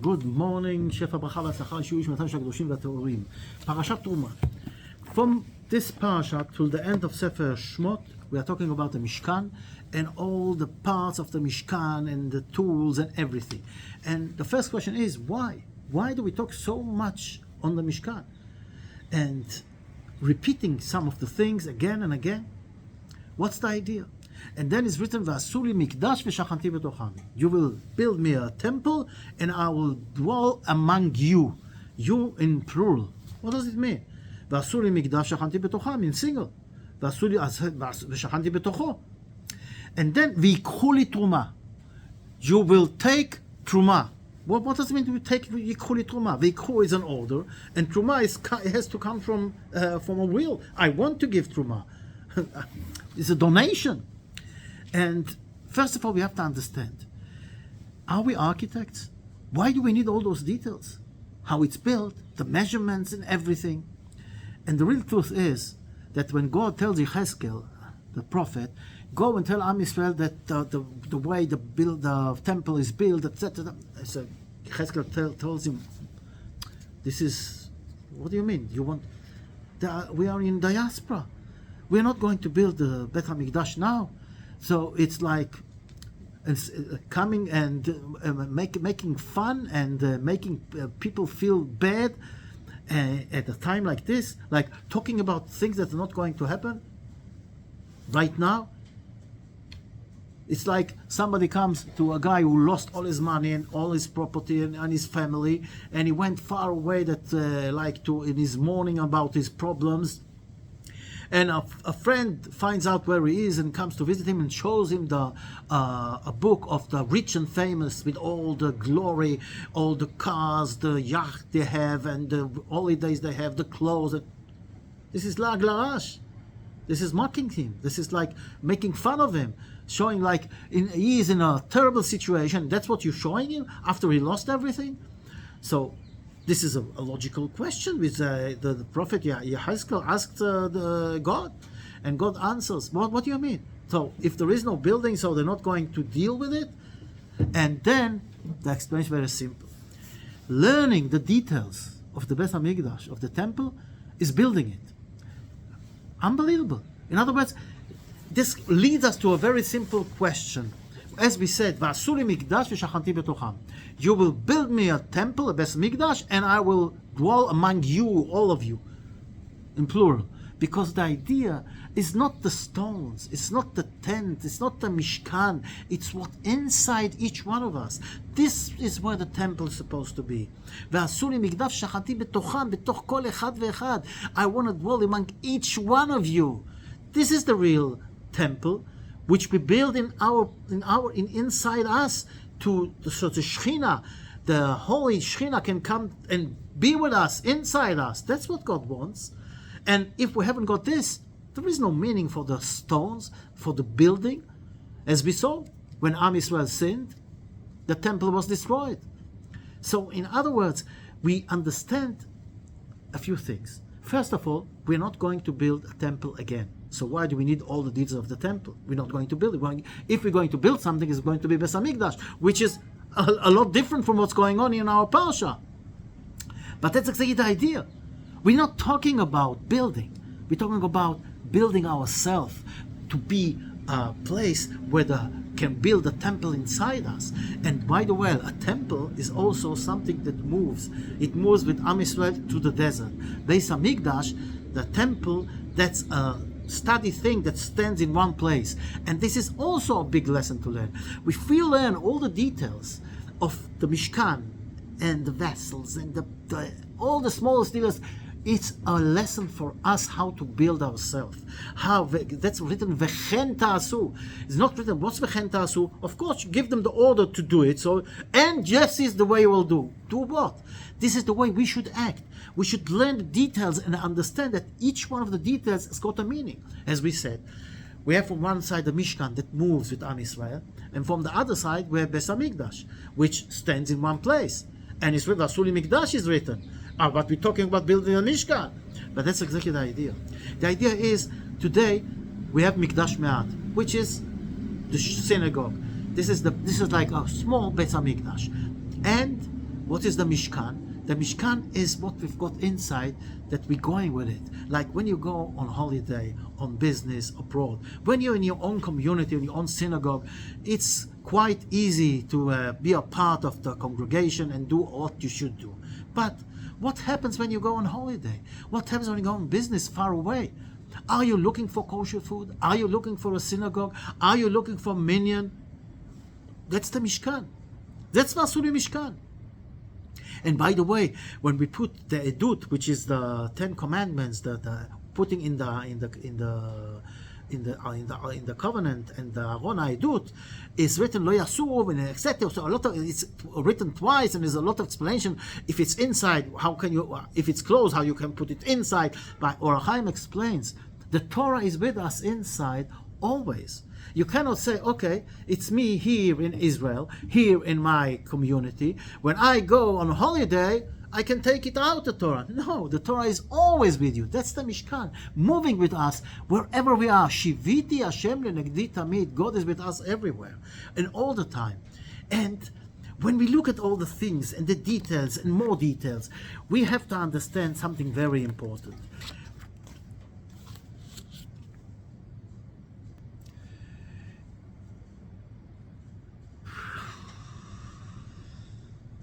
Good morning, שפע ברכה והצלחה, שיעור שמתם של הקדושים והטהורים. פרשת תרומה. From this parashat till the end of Sefer Shmot, we are talking about the Mishkan and all the parts of the Mishkan and the tools and everything. And the first question is, why? Why do we talk so much on the Mishkan? And repeating some of the things again and again? What's the idea? And then it's written, "V'asu li mikdash v'shachanti b'tocham." You will build me a temple, and I will dwell among you. You in plural. What does it mean? "V'asu li mikdash v'shachanti b'tocham" in single. "V'asu li v'shachanti b'tocho." And then v'yikhu li truma. You will take truma. What does it mean to take v'yikhu li truma? V'yikhu is an order, and truma has to come from a will. I want to give truma. It's a donation. And first of all, we have to understand, are we architects? Why do we need all those details? How it's built, the measurements and everything. And the real truth is that when God tells Yechezkel, the prophet, go and tell Am Yisrael that the way the temple is built, etc. So Yechezkel tells him, this is, what do you mean? We are in diaspora. We are not going to build the Bet HaMikdash now. So it's like coming and making fun and making people feel bad at a time like this, like talking about things that are not going to happen right now. It's like somebody comes to a guy who lost all his money and all his property and his family, and he went far away in his mourning about his problems. And a friend finds out where he is and comes to visit him and shows him a book of the rich and famous with all the glory, all the cars, the yacht they have, and the holidays they have, the clothes. This is lag larash. This is mocking him. This is like making fun of him, showing like he is in a terrible situation. That's what you're showing him after he lost everything. So this is a logical question which the prophet Yechezkel asked God, and God answers. What do you mean? So if there is no building, so they're not going to deal with it? And then the explanation is very simple. Learning the details of the Bet HaMikdash, of the temple, is building it. Unbelievable. In other words, this leads us to a very simple question. As we said, "V'asu li mikdash v'shachanti b'tocham." You will build me a temple, a Bet Mikdash, and I will dwell among you, all of you, in plural. Because the idea is not the stones, it's not the tent, it's not the Mishkan, it's what inside each one of us. This is where the temple is supposed to be. "V'asu li mikdash v'shachanti b'tocham," b'toch kol echad ve'echad. I want to dwell among each one of you. This is the real temple, which we build inside us, so the Shekhinah, the holy Shekhinah, can come and be with us, inside us. That's what God wants. And if we haven't got this, there is no meaning for the stones, for the building. As we saw, when Am Yisrael sinned, the temple was destroyed. So in other words, we understand a few things. First of all, we're not going to build a temple again. So why do we need all the details of the temple? We're not going to build it. If we're going to build something, it's going to be Bet HaMikdash, which is a lot different from what's going on in our parsha. But that's exactly the idea. We're not talking about building. We're talking about building ourselves to be a place where can build a temple inside us. And by the way, a temple is also something that moves. It moves with Am Yisrael to the desert. Bet HaMikdash, the temple, that's a study thing that stands in one place. And this is also a big lesson to learn. If we learn all the details of the Mishkan and the vessels and all the smallest details, it's a lesson for us how to build ourselves. That's written v'chen ta'asu. It's not written what's v'chen ta'asu. Of course, you give them the order to do it. So, and yes, is the way we'll do. Do what? This is the way we should act. We should learn the details and understand that each one of the details has got a meaning. As we said, we have from one side the Mishkan that moves with Am Yisrael, and from the other side we have Bet HaMikdash, which stands in one place. And it's written, "V'asu li mikdash" is written. But we're talking about building a Mishkan. But that's exactly the idea. The idea is, today we have Mikdash Me'at, which is the synagogue. This is like a small Bet HaMikdash. And What is the Mishkan? The Mishkan is what we've got inside that we're going with it. Like when you go on holiday, on business, abroad, when you're in your own community, in your own synagogue, it's quite easy to be a part of the congregation and do what you should do. But what happens when you go on holiday? What happens when you go on business far away? Are you looking for kosher food? Are you looking for a synagogue? Are you looking for minyan? That's the Mishkan. That's Masuli Mishkan. And by the way, when we put the edut, which is the 10 commandments, the putting in the covenant, and the Aron edut is written lo yasur and etc. So a lot of it's written twice, and there's a lot of explanation. If it's inside, how can you? If it's closed, how you can put it inside? But Or Chaim explains the Torah is with us inside always. You cannot say, okay, it's me here in Israel, here in my community. When I go on holiday, I can take it out, the Torah. No, the Torah is always with you. That's the Mishkan, moving with us wherever we are. Shiviti Hashem lenegdi tamid. God is with us everywhere and all the time. And when we look at all the things and the details and more details, we have to understand something very important.